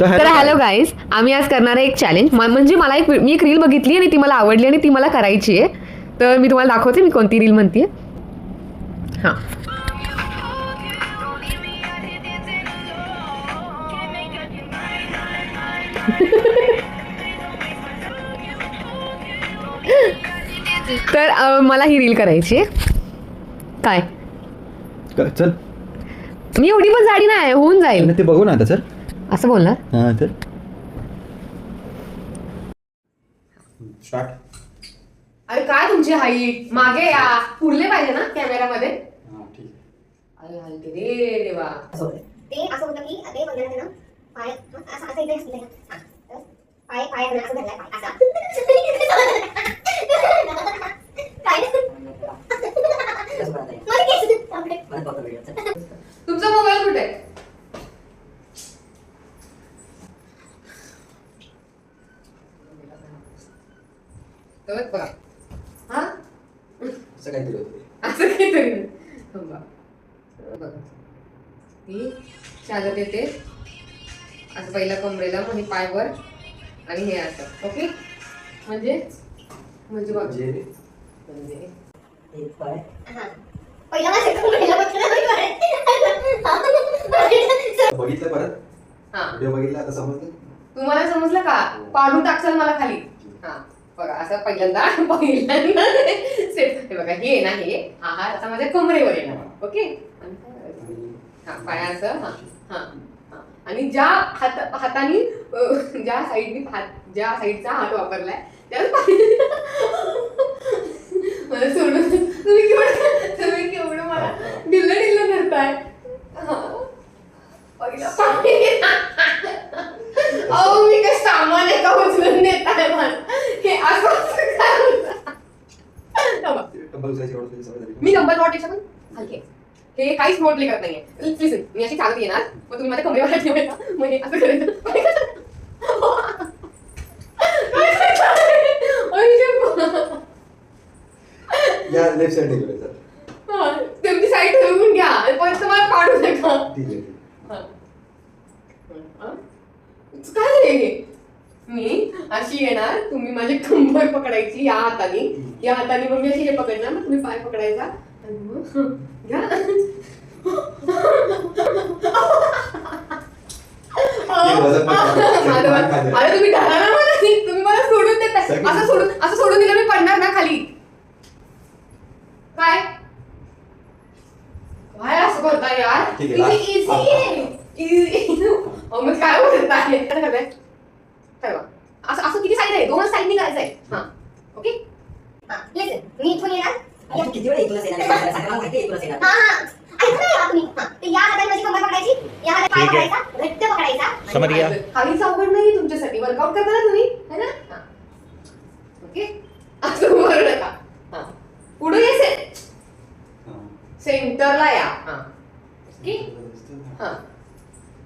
तर hello guys, आम्ही आज करणार आहे एक चॅलेंज. म्हणजे मी एक रील बघितली आणि ती मला आवडली आणि ती मला करायची आहे. तर मी तुम्हाला दाखवते मी कोणती रील म्हणते. हां, तर मला ही रील करायची आहे. काय चल, मी एवढी पण जाडी नाही, होऊन जाईल. ते बघू ना आता. चल असं बोलणार. हां, तर स्टार्ट. अरे काय तुमची हाईट, मागे या, पुरले पाहिजे ना कॅमेरामध्ये. हां, ठीक आहे. अरे हलते रे देवा. ते असं होतं की ते बघण्यात ना पाय असं असं इथे असं पाय पाय असं धरलाय पाय असा तुमचा मोबाईल कुठे आहे? बघा. हा, असं काहीतरी होतं. असं काहीतरी बघा. ही चालत येते असं पहिला कमरेला, म्हणजे पायवर आणि हे असं. ओके, म्हणजे म्हणजे बघ, म्हणजे एक पाय. पहिला बघितलं परत? हा, व्हिडिओ बघितला, आता समजलं? तुम्हाला समजलं का? पाडून टाकशाल मला खाली. हा बघा, असं पहिल्यांदा सेट. हे बघा, हे ना, हे हा हा आता माझ्या कमरेवर येणार. ओके, हा पाय असं. हा हा हा, आणि ज्या हाताने ज्या साईडचा हात वापरलाय त्याच मला सोडून तुम्ही केवढं मला ढिल्ल करताय. पहिला पाय. अहो, मी काय सामान आहे का उचलून देत आहे मला? हे असं मी नंबर नोट याच्यातून हलके, हे काहीच नोट लिखत नाहीये. लिसन, मी अशी चालत येणार, मग तुम्ही माझ्या कमरेवर ठेवायचा, मग हे असं करायचं. या लेफ्ट साइड गेलो. तुमची साईड ठेवून घ्या, पण तुम्हाला पाडू नका. ठीक आहे. काय हे? मी अशी येणार, तुम्ही माझी कंबर पकडायची या हाताने, मग मी अशी हे पकडणार, मग तुम्ही पाय पकडायचा आणि मग घ्या. अरे तुम्ही धरा ना मला, तुम्ही मला सोडून देताय. असं सोडून दिलं मी पडणार ना खाली. काय काय असं करताय यार? ठीक आहे, इझी आहे. मग काय बोलत आहे? ठरवा. असं किती साईड आहे? 2 साईडनी करायचं आहे. हा, ओके. लिसन, मी इथून येणार. किती वेळ इथूनच येणार? सगळ्यांना माहिती आहे इथूनच येणार. ऐकून या तुम्ही. ते या हाताने माझी कंबर पकडायची, या हाताने पाय पकडायचा, घट्ट पकडायचा. समज गया. काहीच अवघड नाही तुमच्यासाठी. वर्कआउट करता ना तुम्ही, है ना? हा, ओके. असं करू नका. हा, पुढे ये, सेंटरला या. हा, ओके. हा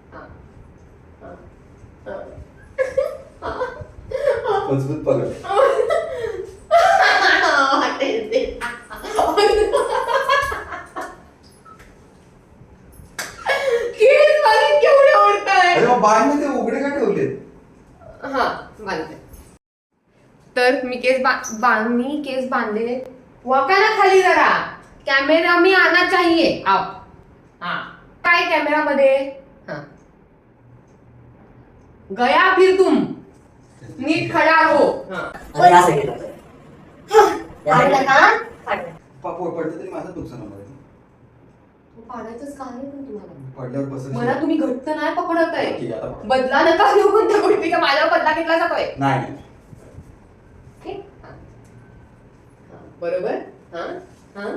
हा मजबूत पकड. केवढे आवडताय. अरे मग बांधले ते उघडे का ठेवले? हा, बांधले. तर मी केस बांधले. वकाना खाली जरा. कॅमेरा मी आना चाहिए. आओ. हा, काय कॅमेरामध्ये? हा, गया फिर तुम, नीट खडा हो. हा, आता या साईडला. पाडलं का? पाडलं. पडलं तरी माझं नुकसान होणार आहे. पाडायचंच काय आहे पण तुम्हाला? पडल्यावर बसेल. मला तुम्ही घट्ट नाही पकडत आहे. ठीक आहे, आता पकड. बदला नका घेऊ कोणत्या गोष्टीचा. माझ्यावर बदला घेतला जातोय. नाही. ओके? हा. हा, बरोबर. हा हा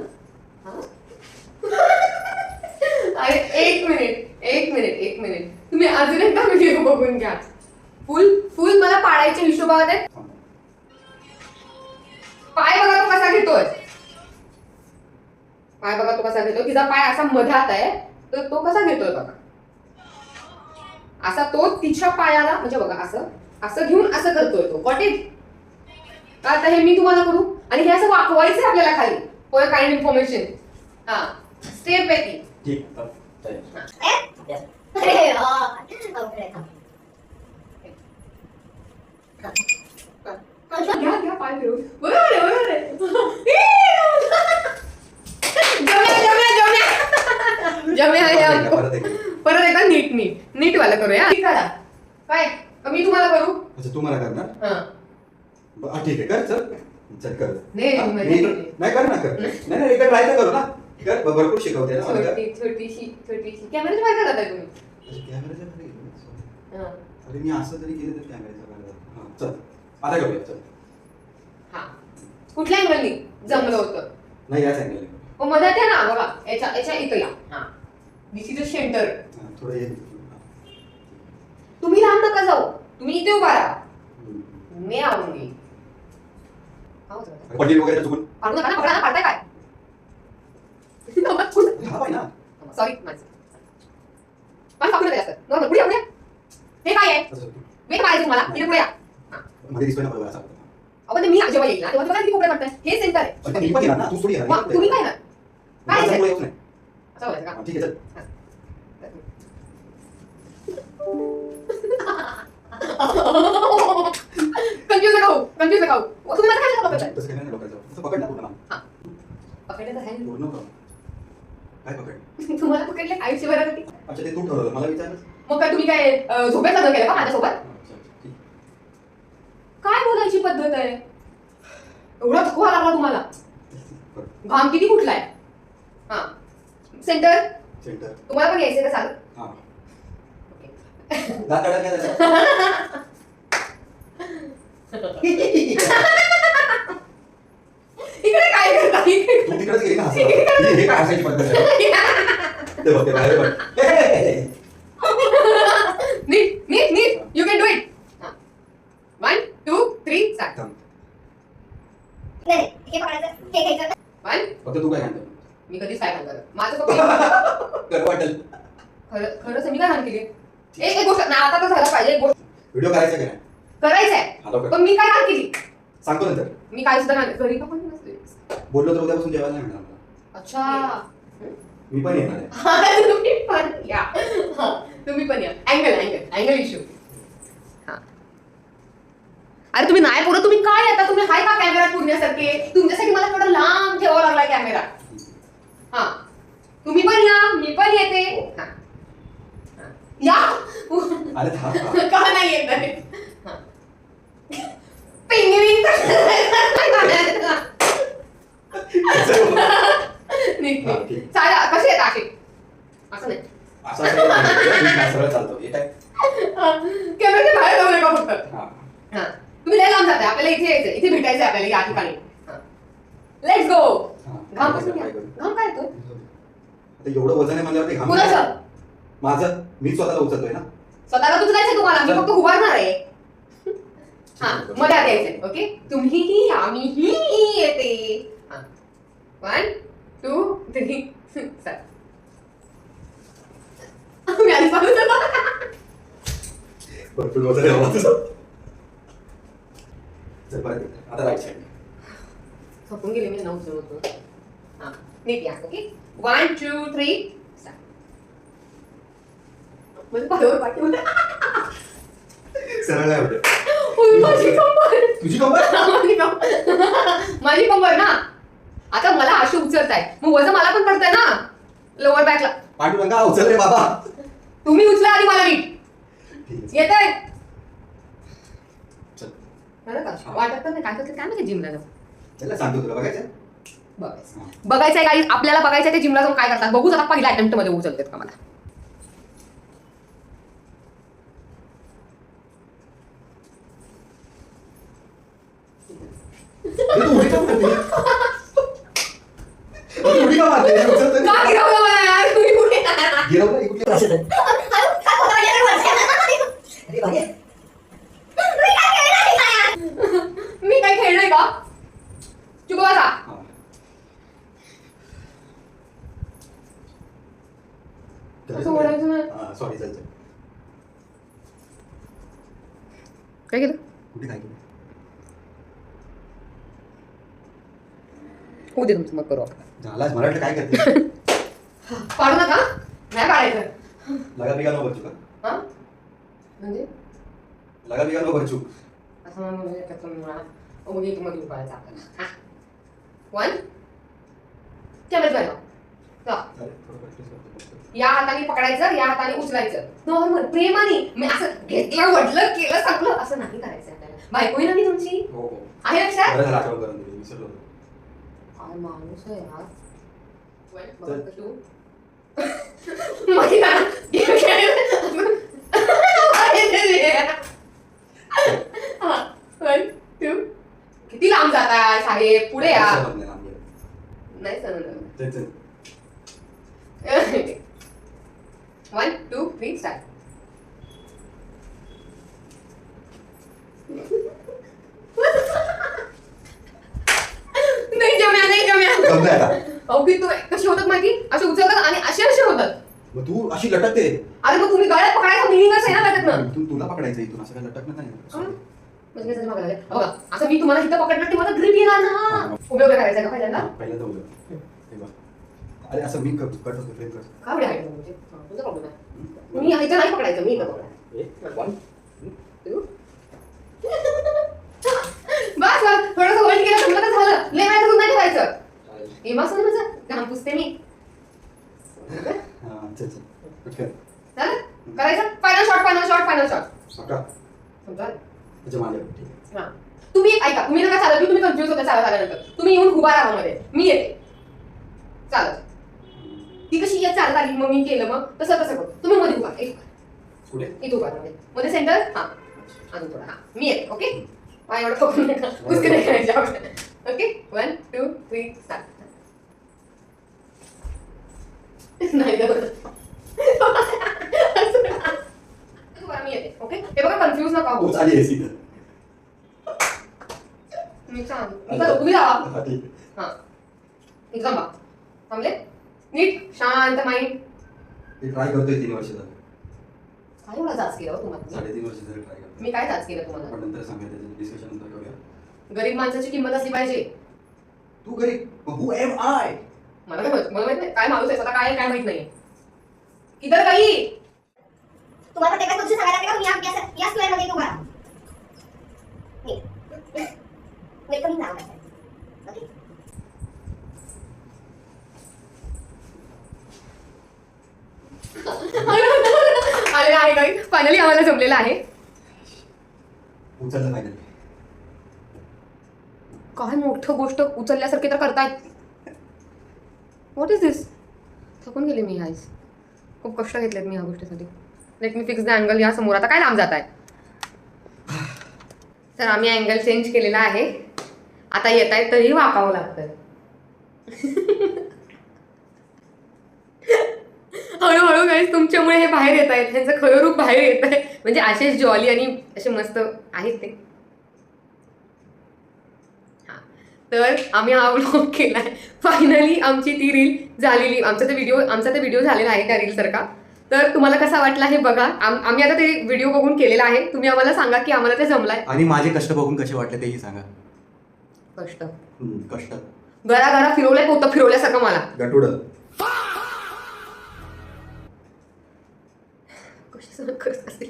हा. अरे एक मिनिट. तुम्ही अजून एकदा व्हिडिओ बघून घ्या. फुल मला पाडायच्या हिशोबात आहे. पाय बघा तो कसा घेतोय. तिचा पाय असा मधात आहे, तर तो कसा घेतोय बघा. असा तो तिच्या पायाला, म्हणजे बघा असं घेऊन असं करतोय तो. Got it? आता हे मी तुम्हाला करू आणि हे असं वाकवायचं आपल्याला खाली. For kind information. हा, स्टेप आहे ती. ठीक. Eh? Yes. मी आहे परत एकदा. परत एकदा नीट वाला करूया ठीक करा काय मी तुम्हाला करू अच्छा तू मला करणार हा ठीक आहे कर चल चल कर नाही, हा, नाही, मी- नाही. नाही कर ना कर नाही एकदा ट्राय तर करू ना कर भरपूर शिकवते ना मला कर. छोटीशी कॅमेराची बाहेर करताय तुम्ही अच्छा, कॅमेऱ्याच्या खाली गेलो. हा. अरे मी असं जरी केलं तर कॅमेऱ्याच्या खाली जातो. हा, चल आता करूया चल हा कुठल्या अँगलनी जमलं होतं नाही याच अँगल मग मधात या ना बघा याच्या इथं या हा दिस इज अ सेंटर थोडं हे तुम्ही लांब नका जाऊ तुम्ही इथे उभा राहा हम्म. मी आऊंगी पटेल वगैरे चुकून पाडू नका ना पकडा ना पाडताय काय हा पाय ना सॉरी माझं पण पकडू नका जास्त नॉर्मल पुढे पुढे हे काय आहे असं वेट मारायचं तुम्हाला इथे पुढे या मध्ये दिसतोय ना बरोबर असा अहो ते मी जेव्हा येईल ना तेव्हा तुम्हाला किती कोपरे पडताय हे सेंटर आहे पण ते मी पण येणार ना तू थोडी येणार. मग तुम्ही काय ना काय माझं आहे पुढे ते? येऊच नाही असं बोलायचं का हा, ठीक आहे चल कन्फ्युज नका होऊ तुम्ही माझं काय पकडताय तसं काय नाही डोक्याचं असं पकड ना पूर्ण हा पकडलं तर आहे पूर्ण कर. काय पकड तुम्हाला पकडले आयुष्यभरासाठी अच्छा ते तू ठरवलं मला विचारलं मग काय तुम्ही काय झोपेत लग्न केलं का माझ्यासोबत अच्छा, ठीक. काय बोलायची पद्धत आहे एवढा थकवा लागला तुम्हाला बरं. घाम किती कुठलाय हा सेंटर सेंटर तुम्हाला पण यायचंय का सांग हा दात अडकल्या त्याच्यात. इकडे काय करता इकडे तू तिकडेच गेली ना हसायला. हे काय हसायची पद्धत आहे ते बघ ते बाहेर बघ हे, हे, हे, हे. Neat you can do it 1 2 3 start थांब. नाही हे पकडायचं हे घ्यायचं 1 फक्त तू काय म्हणतो मी कधीच काय नाही करत माझं फक्त कर वाटेल खरंच मी काय घाण केली एक गोष्ट ना आता तर झालं पाहिजे एक गोष्ट व्हिडिओ करायचा की नाही करायचंय हा, लवकर. पण मी काय घाण केली सांगतो नंतर मी काय सुद्धा घाण घरी का पण नसते बोललो तर उद्यापासून जेवायला नाही मिळणार मला. अच्छा मी पण येणार आहे हा, तुम्ही पण या हा, तुम्ही पण या अँगल इश्यू हा अरे तुम्ही नाही पुढे तुम्ही काय येता तुम्ही हाय का कॅमेरा पुरण्यासारखे तुमच्यासाठी मला थोडं लांब ठेवावा लागला कॅमेरा हा तुम्ही पण या मी पण येते हा हा. या अरे थांब थांब. का नाही येत आहे हा. पेंग्विन नीट हा, नीट ठीक. चालेल कसे येत असे असं नाही असं असं नाही. मी सरळ चालतो हे काय कॅमेऱ्याच्या बाहेर जाऊ नका फक्त हा हा तुम्ही लय लांब जाताय आपल्याला इथे यायचं इथे भेटायचं आपल्याला या ठिकाणी लेट्स गो हा. घाम कसं काय करू? घाम काय येतो आता एवढं वजन आहे म्हणल्यावर ते घाम कुणाचं माझं मी स्वतःला उचलतोय ना स्वतःला तुझं जायचं तुम्हाला मी फक्त उभारणार आहे हा मधात यायचंय ओके तुम्हीही या मीही येते हा 1 2 3 चल मी आधी सांगू भरपूर वजन आहे बाबा तुझं. चल परत एकदा. आता राईट साईड झोपून गेले मी नऊ होतो हा नीट या ओके 1 2 3 म्हणजे पायावर पाठी होते सरळ नाही होते माझी कंबर तुझी कंबर माझी कंबर ना आता मला अशी उचलताय मग वजन मला पण पडतंय ना लोअर बॅकला पांडुरंगा उचल रे बाबा तुम्ही उचला आधी मला नीट ठीक आहे येत आहे चल बरं का वाटत तर नाही काय करते काय माहिती जिमला जाऊन चल सांगतो तुला बघायचं बघायचंय काही आपल्याला बघायचंय ते जिमला जाऊन काय करतात बघूच आता पहिल्या अटेम्प्ट मध्ये उचलतात का मला तू उडी का मारते तू उडी का मारते उचलतोय. का गिरवलं मला यार तुम्ही कुठे गिरवलं ही कुठली असं तर. अरे भाई मी काय खेळलोय का चुप बसा हा. असं बोलायचं नाही. हा, सॉरी चल चल काय केलं कुठे काय केलं होऊ दे तुमचं मग करू आपण झालाच मला वाटलं काय करते पाडू नका नाही पाडायचं लगा बिगा नो बच्चू का हा म्हणजे लगा बिगा नो बच्चू असं म्हणजे मला उगी तुम्हाला पाडायचं आपल्याला 1 कॅमेरा चला. अरे, थोडं practice करतो फक्त. या हाताने पकडायचं, या हाताने उचलायचं. नॉर्मल प्रेमाने. मी असं घेतलं वडलं केलं सांगलं असं नाही करायचं आपल्याला. बायको आहे ना मी तुमची, हो हो आहे लक्षात? बरं झालं आठवण करून दिली, विसरलो होतो. काय माणूस आहे यार. चल. तू महिला किती लांब जाताय साहेब, पुढे या. समजलं नाही आम्ही. नाही समजलं. चल, चल. 1 2 3 स्टार्ट. नाही जम्या, नाही जम्या. जमलंय आता. अहो की तू कशी होतात माहिती, असे उचलतात आणि असे होतात. मग तू अशी लटकते. अरे मग तुम्ही गळ्यात पकडायचा मिनिंगच आहे ना त्याच्यातनं. तुला पकडायचं इथून असं काय लटकणं नाही. म्हणजे कसं बघायला लागले. बघा असं मी तुम्हाला इथं पकडणार की मला ग्रीप येणार ना. उभे उभे करायचं का पहिल्यांदा? पहिल्यांदा उभं. हे बघ. अरे असं मी कट होतो फ्रेम कर. का एवढे आहे म्हणजे तुमचा प्रॉब्लेम आहे. मी इथं नाही पकडायचं, मी इथं पकडणार. 1 2 बस बस थोडंसं होल्ड केलं तुमचं तर झालं. लय वेळ धरून नाही ठेवायचं. एमास ना माझं घाम पुसते मी. हां चल चल पटकन. झालं करायचं. Final shot final shot final shot. सका समजा म्हणजे माझ्या ठीक आहे. हा तुम्ही ऐका, तुम्ही नका चालत, तुम्ही कन्फ्युज होता चालत आल्यानंतर. तुम्ही येऊन उभा राहा मध्ये, मी येते चालत. ती कशी येत चालत आली मग मी केलं, मग तसं करू. तुम्ही मध्ये उभा, एक कुठे? इथं उभा मध्ये मध्ये सेंटर. हा अजून थोडा. हा मी येते. ओके पाय एवढं पकडून नका, कुस्ती नाही करायची आपण. Okay 1 2 3 start. नाही मी येते. ओके हे बघा कन्फ्युज नका होऊ. आली आहेस इथं. मी सांग तुम्ही जावा. हा, ठीक आहे. हा एकदम बा थांबले नीट शांत माइंड. मी ट्राय करतोय 3 वर्ष झालं. काय एवढा जाच केला हो तुम्हाला? 3.5 वर्ष झालं ट्राय करतोय. मी काय जाच केलं तुम्हाला? पण नंतर सांगायचं त्याचं डिस्कशन नंतर करूया. गरीब माणसाची किंमत असली पाहिजे. तू गरीब हु एम आय? मला काय माहित, मला माहित नाही काय माणूस आहे स्वतः, काय माहित नाही. इधर काही तुम्हाला प्रत्येक गोष्ट सांगायला लागेल का? तुम्ही या स्क्वेअर मध्ये उभा राहा. नीट कमी जाऊ नका. ओके आलेला आहे काही फायनली आम्हाला जमलेला आहे. उचललं फायनली. काय मोठं गोष्ट उचलल्यासारखे तर करतायत. व्हॉट इज दिस? थकून गेले मी आज. खूप कष्ट घेतलेत मी ह्या गोष्टीसाठी. Let me fix the angle. या समोर आता काय लांब जात आहे. तर आम्ही अँगल चेंज केलेला आहे. आता येत आहे तरी वाकावं लागतं. हळूहळू गाईस तुमच्यामुळे हे बाहेर येत आहेत. त्यांचं खरं रूप बाहेर येत आहे. म्हणजे असेच जॉली आणि असे मस्त आहेत ते. हा तर आम्ही हा व्लॉग केलाय. फायनली आमची ती रील झालेली, आमचा ते व्हिडिओ झालेला आहे त्या रील सारखा. तर तुम्हाला कसा वाटला हे बघा. आम्ही आता ते व्हिडिओ बघून केलेला आहे. तुम्ही आम्हाला सांगा की आम्हाला ते जमलाय. आणि माझे कष्ट बघून कसे वाटले तेही सांगा. कष्ट कष्ट घरा फिरवलंय, पोतं फिरवल्यासारखं मला. गटुड कशी सहन करत असेल.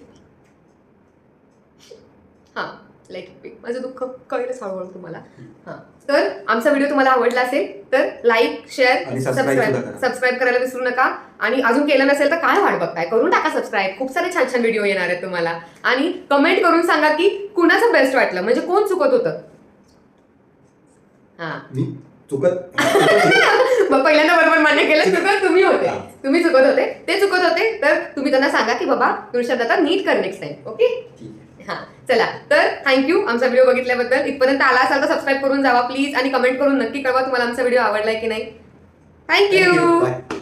हा लाईक माझं दुःख कळेलच हळूहळू तुम्हाला. हा तर आमचा व्हिडिओ तुम्हाला आवडला असेल तर लाईक शेअर आणि सबस्क्राईब सबस्क्राईब करायला विसरू नका. आणि अजून केलं नसेल तर काय वाट बघताय, करून टाका सबस्क्राईब. खूप सारे छान छान व्हिडिओ येणार आहेत तुम्हाला. आणि कमेंट करून सांगा की कुणाचं बेस्ट वाटलं, म्हणजे कोण चुकत होतं. हा मी चुकत मग पहिल्यांदा बरोबर मान्य केलं चुकत तुम्ही होते, तुम्ही चुकत होते, ते चुकत होते. तर तुम्ही त्यांना सांगा की बाबा तुझ्या आता नीट कर नेक्स्ट टाइम. ओके हा चला तर थँक्यू आमचा व्हिडिओ बघितल्याबद्दल. इथपर्यंत आला असाल तर सबस्क्राईब करून जावा प्लीज. आणि कमेंट करून नक्की कळवा तुम्हाला आमचा व्हिडिओ आवडलाय की नाही. थँक्यू.